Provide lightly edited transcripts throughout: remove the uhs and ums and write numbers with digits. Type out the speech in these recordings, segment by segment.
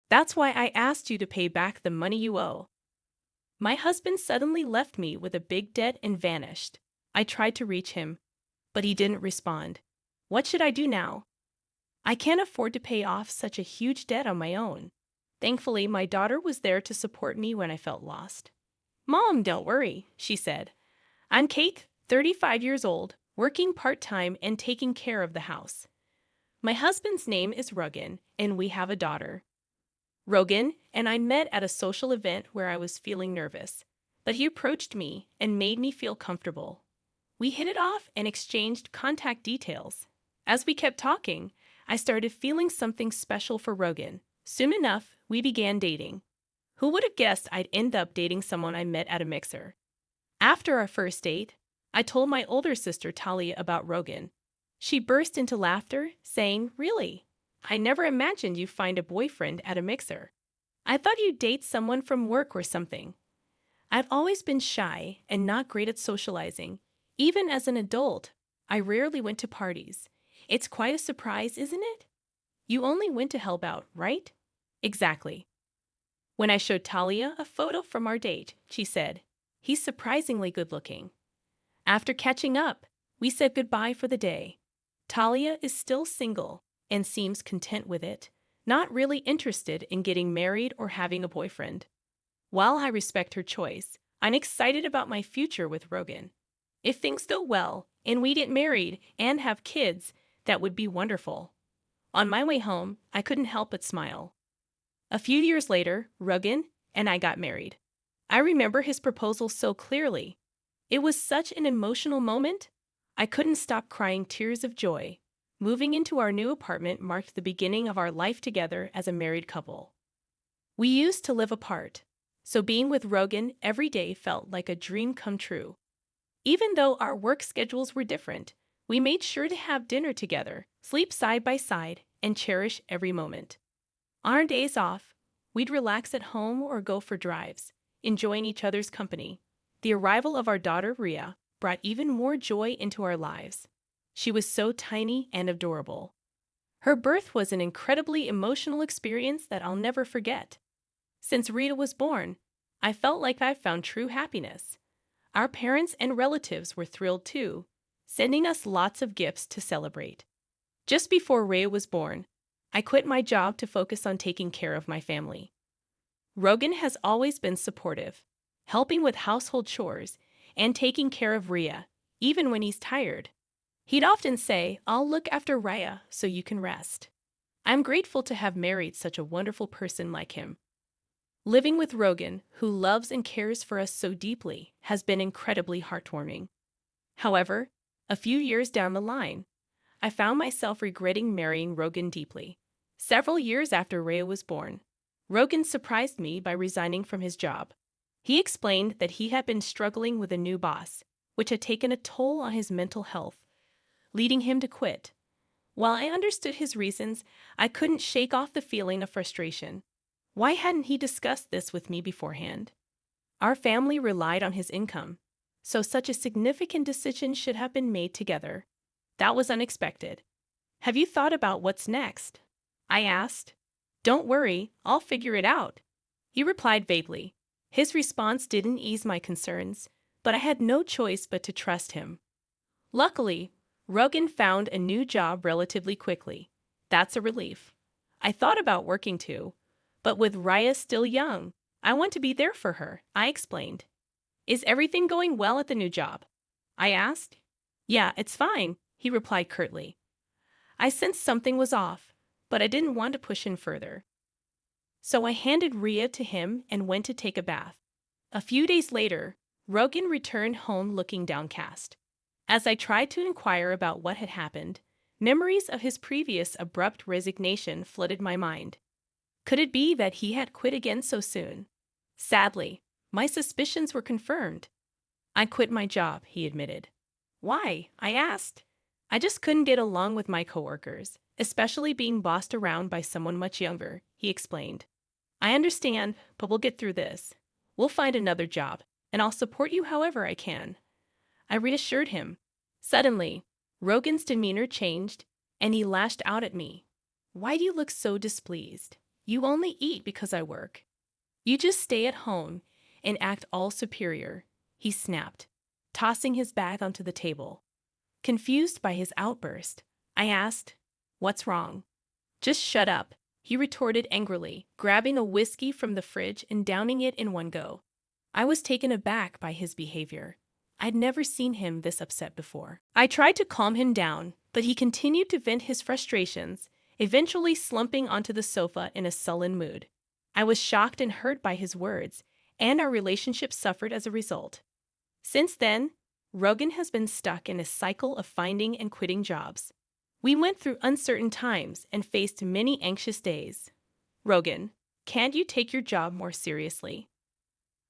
That's why I asked you to pay back the money you owe. My husband suddenly left me with a big debt and vanished. I tried to reach him, but he didn't respond. What should I do now? I can't afford to pay off such a huge debt on my own. Thankfully, my daughter was there to support me when I felt lost. Mom, don't worry, she said. I'm Kate, 35 years old, working part-time and taking care of the house. My husband's name is Ruggin, and we have a daughter. Rogan and I met at a social event where I was feeling nervous, but he approached me and made me feel comfortable. We hit it off and exchanged contact details. As we kept talking, I started feeling something special for Rogan. Soon enough, we began dating. Who would have guessed I'd end up dating someone I met at a mixer? After our first date, I told my older sister Talia about Rogan. She burst into laughter, saying, "Really? I never imagined you'd find a boyfriend at a mixer. I thought you'd date someone from work or something." I've always been shy and not great at socializing. Even as an adult, I rarely went to parties. It's quite a surprise, isn't it? You only went to help out, right? Exactly. When I showed Talia a photo from our date, she said, "He's surprisingly good looking." After catching up, we said goodbye for the day. Talia is still single and seems content with it, not really interested in getting married or having a boyfriend. While I respect her choice, I'm excited about my future with Rogan. If things go well and we get married and have kids, that would be wonderful. On my way home, I couldn't help but smile. A few years later, Rogan and I got married. I remember his proposal so clearly. It was such an emotional moment. I couldn't stop crying tears of joy. Moving into our new apartment marked the beginning of our life together as a married couple. We used to live apart, so being with Rogan every day felt like a dream come true. Even though our work schedules were different, we made sure to have dinner together, sleep side by side, and cherish every moment. On our days off, we'd relax at home or go for drives, enjoying each other's company. The arrival of our daughter, Rhea, brought even more joy into our lives. She was so tiny and adorable. Her birth was an incredibly emotional experience that I'll never forget. Since Rita was born, I felt like I found true happiness. Our parents and relatives were thrilled too, sending us lots of gifts to celebrate. Just before Rhea was born, I quit my job to focus on taking care of my family. Rogan has always been supportive, helping with household chores and taking care of Rhea, even when he's tired. He'd often say, "I'll look after Rhea so you can rest." I'm grateful to have married such a wonderful person like him. Living with Rogan, who loves and cares for us so deeply, has been incredibly heartwarming. However, a few years down the line, I found myself regretting marrying Rogan deeply. Several years after Rhea was born, Rogan surprised me by resigning from his job. He explained that he had been struggling with a new boss, which had taken a toll on his mental health, leading him to quit. While I understood his reasons, I couldn't shake off the feeling of frustration. Why hadn't he discussed this with me beforehand? Our family relied on his income, so such a significant decision should have been made together. That was unexpected. "Have you thought about what's next?" I asked. "Don't worry, I'll figure it out," he replied vaguely. His response didn't ease my concerns, but I had no choice but to trust him. Luckily, Rogan found a new job relatively quickly. That's a relief. I thought about working too, but with Raya still young, I want to be there for her, I explained. "Is everything going well at the new job?" I asked. "Yeah, it's fine," he replied curtly. I sensed something was off, but I didn't want to push him further. So I handed Rhea to him and went to take a bath. A few days later, Rogan returned home looking downcast. As I tried to inquire about what had happened, memories of his previous abrupt resignation flooded my mind. Could it be that he had quit again so soon? Sadly, my suspicions were confirmed. "I quit my job," he admitted. "Why?" I asked. "I just couldn't get along with my coworkers, especially being bossed around by someone much younger," he explained. "I understand, but we'll get through this. We'll find another job, and I'll support you however I can." I reassured him. Suddenly, Rogan's demeanor changed, and he lashed out at me. "Why do you look so displeased? You only eat because I work. You just stay at home and act all superior, he snapped, tossing his bag onto the table. Confused by his outburst, I asked, "What's wrong?" "Just shut up," he retorted angrily, grabbing a whiskey from the fridge and downing it in one go. I was taken aback by his behavior. I'd never seen him this upset before. I tried to calm him down, but he continued to vent his frustrations, eventually slumping onto the sofa in a sullen mood. I was shocked and hurt by his words, and our relationship suffered as a result. Since then, Rogan has been stuck in a cycle of finding and quitting jobs. We went through uncertain times and faced many anxious days. "Rogan, can't you take your job more seriously?"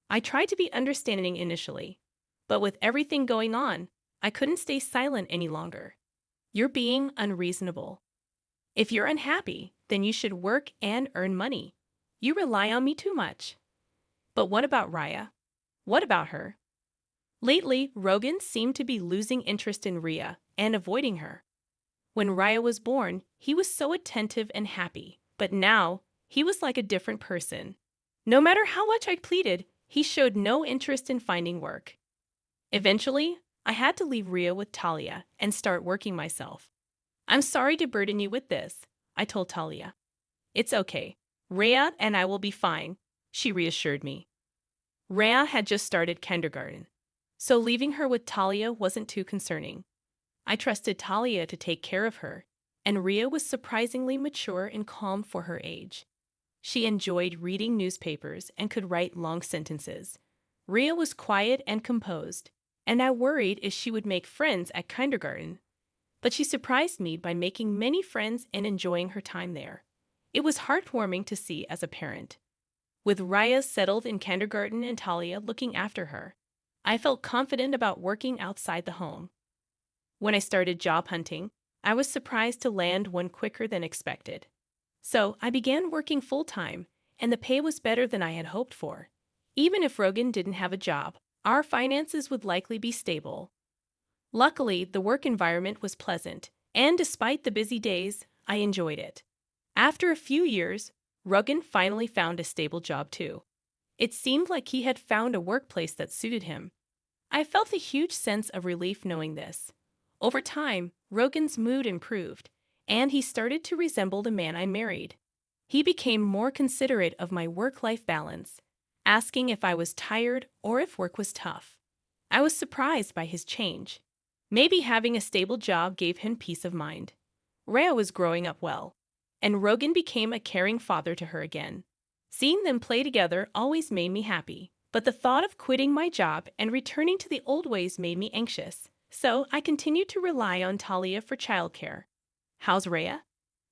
I tried to be understanding initially, but with everything going on, I couldn't stay silent any longer. "You're being unreasonable. If you're unhappy, then you should work and earn money. You rely on me too much." "But what about Raya? What about her?" Lately, Rogan seemed to be losing interest in Rhea and avoiding her. When Raya was born, he was so attentive and happy, but now he was like a different person. No matter how much I pleaded, he showed no interest in finding work. Eventually, I had to leave Rhea with Talia and start working myself. "I'm sorry to burden you with this," I told Talia. "It's okay. Rhea and I will be fine," she reassured me. Rhea had just started kindergarten, so leaving her with Talia wasn't too concerning. I trusted Talia to take care of her, and Rhea was surprisingly mature and calm for her age. She enjoyed reading newspapers and could write long sentences. Rhea was quiet and composed, and I worried if she would make friends at kindergarten. But she surprised me by making many friends and enjoying her time there. It was heartwarming to see as a parent. With Rhea settled in kindergarten and Talia looking after her, I felt confident about working outside the home. When I started job hunting, I was surprised to land one quicker than expected. So I began working full-time, and the pay was better than I had hoped for. Even if Rogan didn't have a job, our finances would likely be stable. Luckily, the work environment was pleasant, and despite the busy days, I enjoyed it. After a few years, Rogan finally found a stable job too. It seemed like he had found a workplace that suited him. I felt a huge sense of relief knowing this. Over time, Rogan's mood improved, and he started to resemble the man I married. He became more considerate of my work-life balance, asking if I was tired or if work was tough. I was surprised by his change. Maybe having a stable job gave him peace of mind. Rhea was growing up well, and Rogan became a caring father to her again. Seeing them play together always made me happy, but the thought of quitting my job and returning to the old ways made me anxious. So I continued to rely on Talia for childcare. "How's Rhea?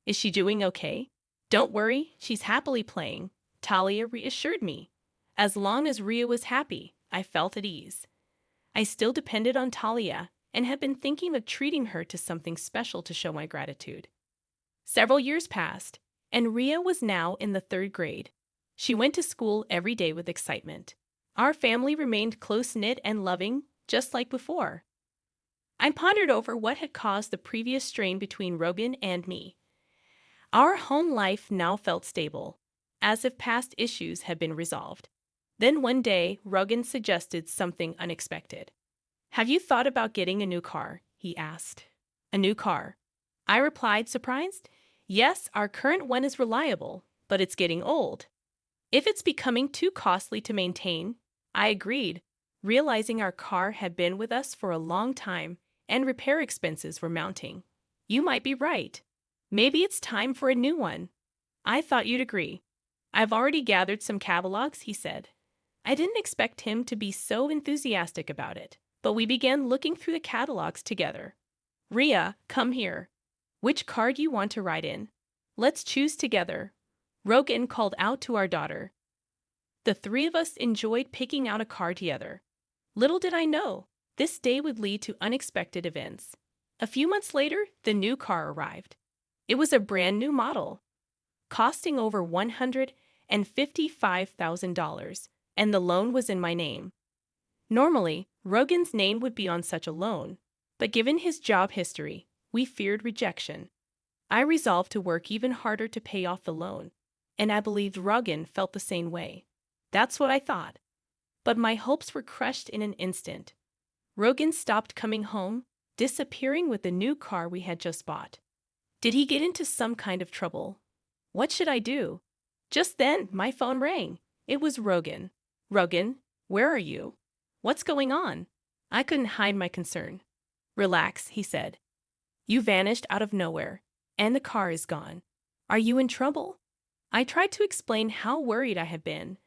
Is she doing okay?" "Don't worry, she's happily playing," Talia reassured me. As long as Rhea was happy, I felt at ease. I still depended on Talia and had been thinking of treating her to something special to show my gratitude. Several years passed, and Rhea was now in the 3rd grade. She went to school every day with excitement. Our family remained close-knit and loving, just like before. I pondered over what had caused the previous strain between Rogan and me. Our home life now felt stable, as if past issues had been resolved. Then one day, Rogan suggested something unexpected. "Have you thought about getting a new car?" he asked. "A new car?" I replied, surprised. "Yes, our current one is reliable, but it's getting old. If it's becoming too costly to maintain," I agreed, realizing our car had been with us for a long time and repair expenses were mounting. "You might be right. Maybe it's time for a new one." "I thought you'd agree." "I've already gathered some catalogs," he said. I didn't expect him to be so enthusiastic about it, but we began looking through the catalogs together. "Rhea, come here. Which car do you want to ride in? Let's choose together," Rogan called out to our daughter. The 3 of us enjoyed picking out a car together. Little did I know, this day would lead to unexpected events. A few months later, the new car arrived. It was a brand new model, costing over $155,000, and the loan was in my name. Normally, Rogan's name would be on such a loan, but given his job history, we feared rejection. I resolved to work even harder to pay off the loan, and I believed Rogan felt the same way. That's what I thought. But my hopes were crushed in an instant. Rogan stopped coming home, disappearing with the new car we had just bought. Did he get into some kind of trouble? What should I do? Just then, my phone rang. It was Rogan. Rogan, where are you? What's going on? I couldn't hide my concern. Relax, he said. You vanished out of nowhere, and the car is gone. Are you in trouble? I tried to explain how worried I had been,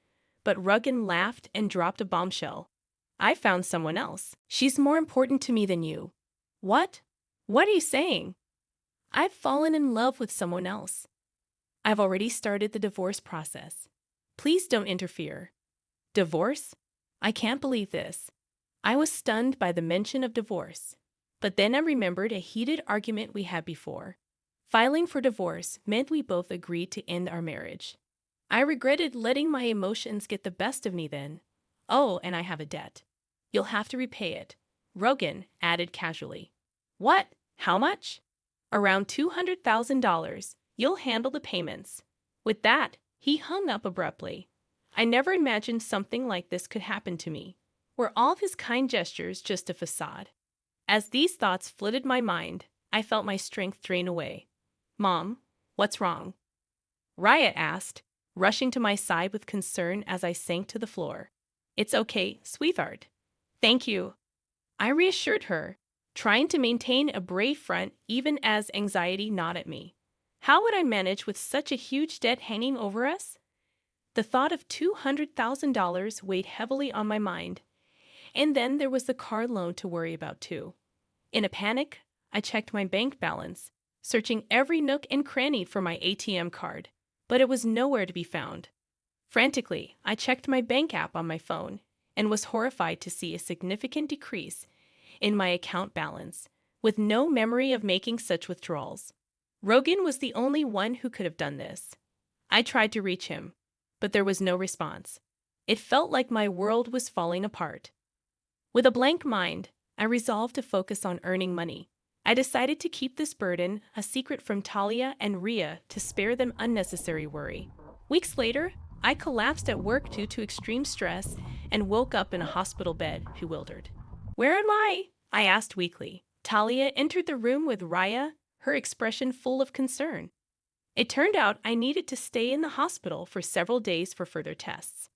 but Rogan laughed and dropped a bombshell. I found someone else. She's more important to me than you. What? What are you saying? I've fallen in love with someone else. I've already started the divorce process. Please don't interfere. Divorce? I can't believe this. I was stunned by the mention of divorce. But then I remembered a heated argument we had before. Filing for divorce meant we both agreed to end our marriage. I regretted letting my emotions get the best of me then. Oh, and I have a debt. You'll have to repay it. Rogan added casually. What? How much? Around $200,000. You'll handle the payments. With that, he hung up abruptly. I never imagined something like this could happen to me. Were all of his kind gestures just a facade? As these thoughts flooded my mind, I felt my strength drain away. Mom, what's wrong? Raya asked, rushing to my side with concern as I sank to the floor. It's okay, sweetheart. Thank you. I reassured her, trying to maintain a brave front even as anxiety gnawed at me. How would I manage with such a huge debt hanging over us? The thought of $200,000 weighed heavily on my mind. And then there was the car loan to worry about too. In a panic, I checked my bank balance, searching every nook and cranny for my ATM card, but it was nowhere to be found. Frantically, I checked my bank app on my phone and was horrified to see a significant decrease in my account balance, with no memory of making such withdrawals. Rogan was the only one who could have done this. I tried to reach him, but there was no response. It felt like my world was falling apart. With a blank mind, I resolved to focus on earning money. I decided to keep this burden a secret from Talia and Ria to spare them unnecessary worry. Weeks later, I collapsed at work due to extreme stress and woke up in a hospital bed, bewildered. Where am I? I asked weakly. Talia entered the room with Raya, her expression full of concern. It turned out I needed to stay in the hospital for several days for further tests.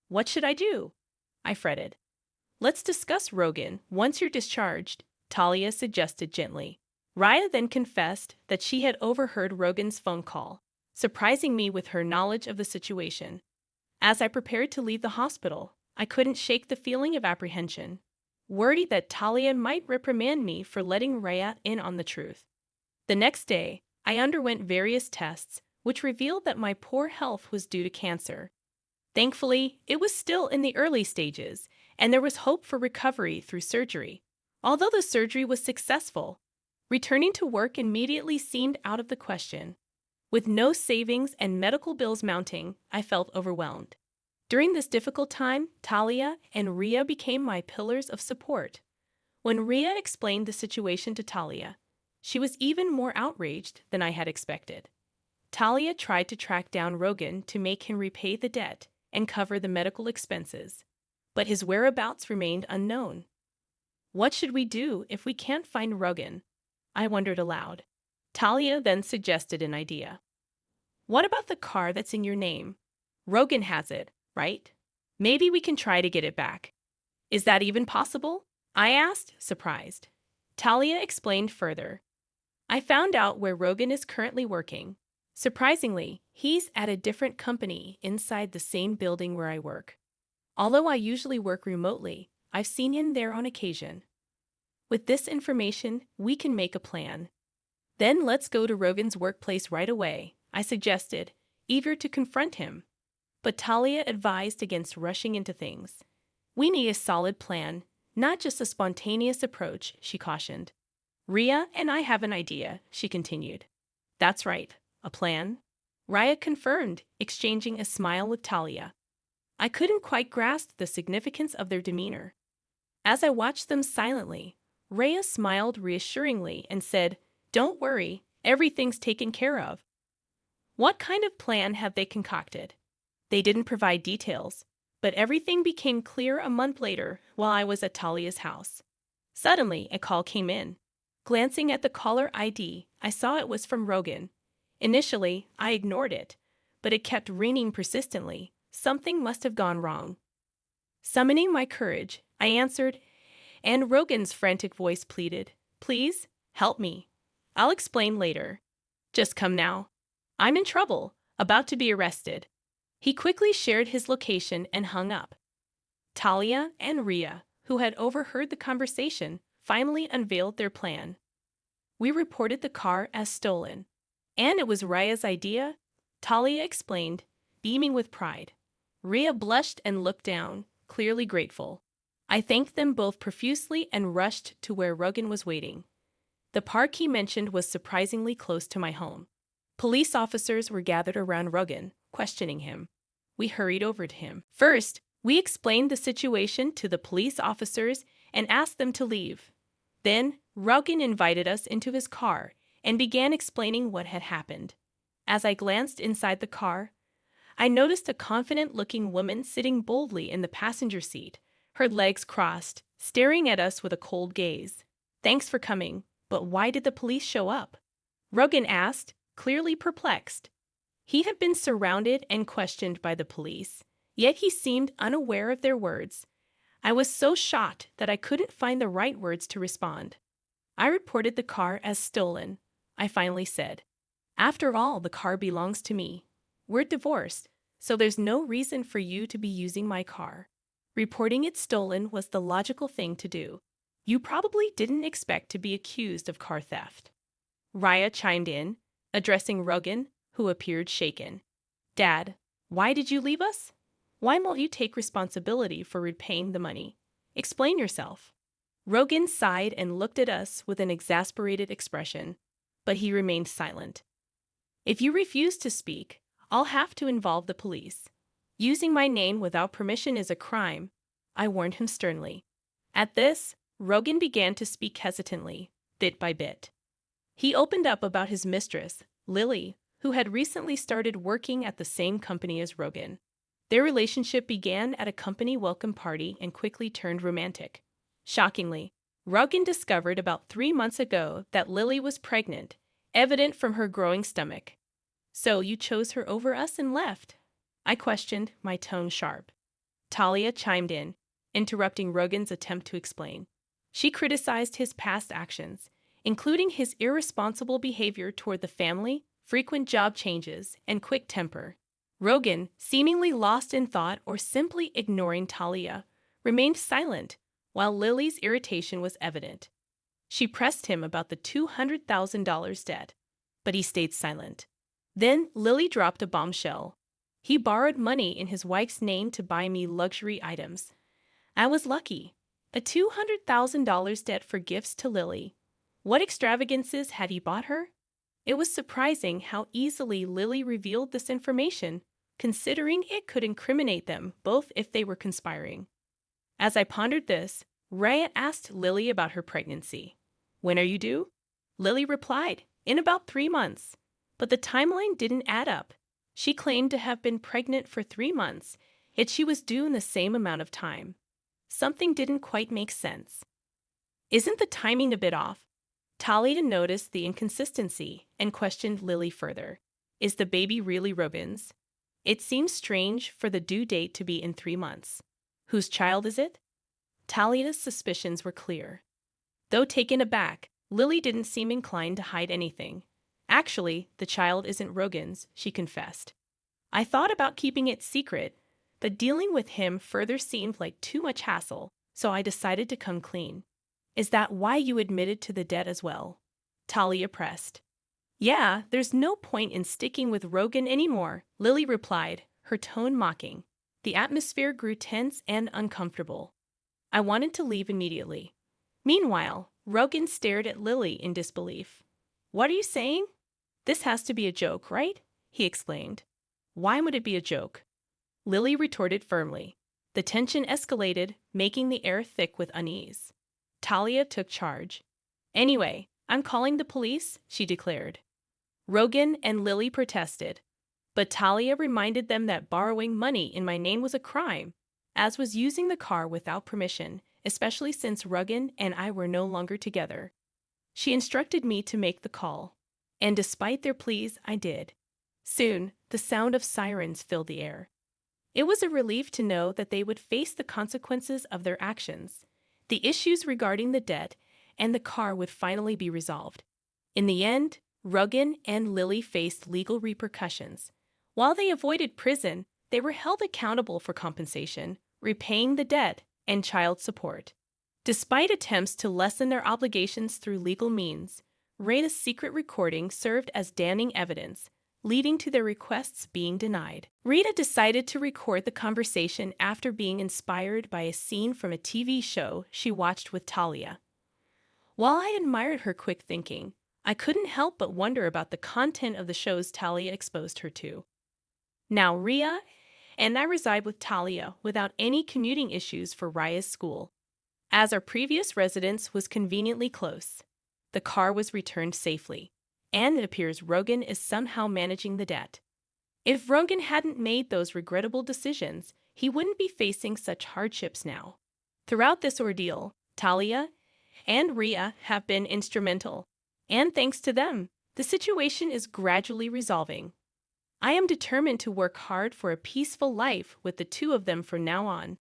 What should I do? I fretted. Let's discuss Rogan once you're discharged, Talia suggested gently. Raya then confessed that she had overheard Rogan's phone call, surprising me with her knowledge of the situation. As I prepared to leave the hospital, I couldn't shake the feeling of apprehension, worried that Talia might reprimand me for letting Raya in on the truth. The next day, I underwent various tests, which revealed that my poor health was due to cancer. Thankfully, it was still in the early stages, and there was hope for recovery through surgery. Although the surgery was successful, returning to work immediately seemed out of the question. With no savings and medical bills mounting, I felt overwhelmed. During this difficult time, Talia and Ria became my pillars of support. When Ria explained the situation to Talia, she was even more outraged than I had expected. Talia tried to track down Rogan to make him repay the debt and cover the medical expenses, but his whereabouts remained unknown. What should we do if we can't find Rogan? I wondered aloud. Talia then suggested an idea. What about the car that's in your name? Rogan has it, right? Maybe we can try to get it back. Is that even possible? I asked, surprised. Talia explained further. I found out where Rogan is currently working. Surprisingly, he's at a different company inside the same building where I work. Although I usually work remotely, I've seen him there on occasion. With this information, we can make a plan. Then let's go to Rogan's workplace right away, I suggested, eager to confront him. But Talia advised against rushing into things. We need a solid plan, not just a spontaneous approach, she cautioned. Ria and I have an idea, she continued. That's right, a plan? Raya confirmed, exchanging a smile with Talia. I couldn't quite grasp the significance of their demeanor. As I watched them silently, Raya smiled reassuringly and said, Don't worry, everything's taken care of. What kind of plan have they concocted? They didn't provide details, but everything became clear a month later while I was at Talia's house. Suddenly, a call came in. Glancing at the caller ID, I saw it was from Rogan. Initially, I ignored it, but it kept ringing persistently. Something must have gone wrong. Summoning my courage, I answered, and Rogan's frantic voice pleaded, "Please, help me. I'll explain later. Just come now. I'm in trouble, about to be arrested." He quickly shared his location and hung up. Talia and Ria, who had overheard the conversation, finally unveiled their plan. We reported the car as stolen. And it was Ria's idea? Talia explained, beaming with pride. Ria blushed and looked down, clearly grateful. I thanked them both profusely and rushed to where Rogan was waiting. The park he mentioned was surprisingly close to my home. Police officers were gathered around Rogan, questioning him. We hurried over to him. First, we explained the situation to the police officers and asked them to leave. Then, Rogan invited us into his car and began explaining what had happened. As I glanced inside the car, I noticed a confident-looking woman sitting boldly in the passenger seat, her legs crossed, staring at us with a cold gaze. "Thanks for coming, but why did the police show up?" Rogan asked, clearly perplexed. He had been surrounded and questioned by the police, yet he seemed unaware of their words. I was so shocked that I couldn't find the right words to respond. I reported the car as stolen, I finally said. After all, the car belongs to me. We're divorced, so there's no reason for you to be using my car. Reporting it stolen was the logical thing to do. You probably didn't expect to be accused of car theft. Raya chimed in, addressing Rogan, who appeared shaken. "Dad, why did you leave us? Why won't you take responsibility for repaying the money? Explain yourself." Rogan sighed and looked at us with an exasperated expression, but he remained silent. "If you refuse to speak, I'll have to involve the police. Using my name without permission is a crime," I warned him sternly. At this, Rogan began to speak hesitantly, bit by bit. He opened up about his mistress, Lily, who had recently started working at the same company as Rogan. Their relationship began at a company welcome party and quickly turned romantic. Shockingly, Rogan discovered about 3 months ago that Lily was pregnant, evident from her growing stomach. "So you chose her over us and left?" I questioned, my tone sharp. Talia chimed in, interrupting Rogan's attempt to explain. She criticized his past actions, including his irresponsible behavior toward the family, frequent job changes, and quick temper. Rogan, seemingly lost in thought or simply ignoring Talia, remained silent, while Lily's irritation was evident. She pressed him about the $200,000 debt, but he stayed silent. Then Lily dropped a bombshell. He borrowed money in his wife's name to buy me luxury items. I was lucky. A $200,000 debt for gifts to Lily. What extravagances had he bought her? It was surprising how easily Lily revealed this information, considering it could incriminate them both if they were conspiring. As I pondered this, Raya asked Lily about her pregnancy. "When are you due?" Lily replied, "In about 3 months." But the timeline didn't add up. She claimed to have been pregnant for 3 months, yet she was due in the same amount of time. Something didn't quite make sense. Isn't the timing a bit off? Talia noticed the inconsistency and questioned Lily further. Is the baby really Robin's? It seems strange for the due date to be in 3 months. Whose child is it? Talia's suspicions were clear. Though taken aback, Lily didn't seem inclined to hide anything. Actually, the child isn't Rogan's, she confessed. I thought about keeping it secret, but dealing with him further seemed like too much hassle, so I decided to come clean. Is that why you admitted to the debt as well? Talia pressed. Yeah, there's no point in sticking with Rogan anymore, Lily replied, her tone mocking. The atmosphere grew tense and uncomfortable. I wanted to leave immediately. Meanwhile, Rogan stared at Lily in disbelief. What are you saying? This has to be a joke, right? He exclaimed. Why would it be a joke? Lily retorted firmly. The tension escalated, making the air thick with unease. Talia took charge. Anyway, I'm calling the police, she declared. Rogan and Lily protested, But Talia reminded them that borrowing money in my name was a crime, as was using the car without permission, especially since Ruggin and I were no longer together. She instructed me to make the call, and despite their pleas, I did. Soon, the sound of sirens filled the air. It was a relief to know that they would face the consequences of their actions. The issues regarding the debt and the car would finally be resolved. In the end, Ruggin and Lily faced legal repercussions. While they avoided prison, they were held accountable for compensation, repaying the debt, and child support. Despite attempts to lessen their obligations through legal means, Rita's secret recording served as damning evidence, leading to their requests being denied. Rita decided to record the conversation after being inspired by a scene from a TV show she watched with Talia. While I admired her quick thinking, I couldn't help but wonder about the content of the shows Talia exposed her to. Now Ria and I reside with Talia without any commuting issues for Raya's school. As our previous residence was conveniently close, the car was returned safely, and it appears Rogan is somehow managing the debt. If Rogan hadn't made those regrettable decisions, he wouldn't be facing such hardships now. Throughout this ordeal, Talia and Ria have been instrumental, and thanks to them, the situation is gradually resolving. I am determined to work hard for a peaceful life with the two of them from now on.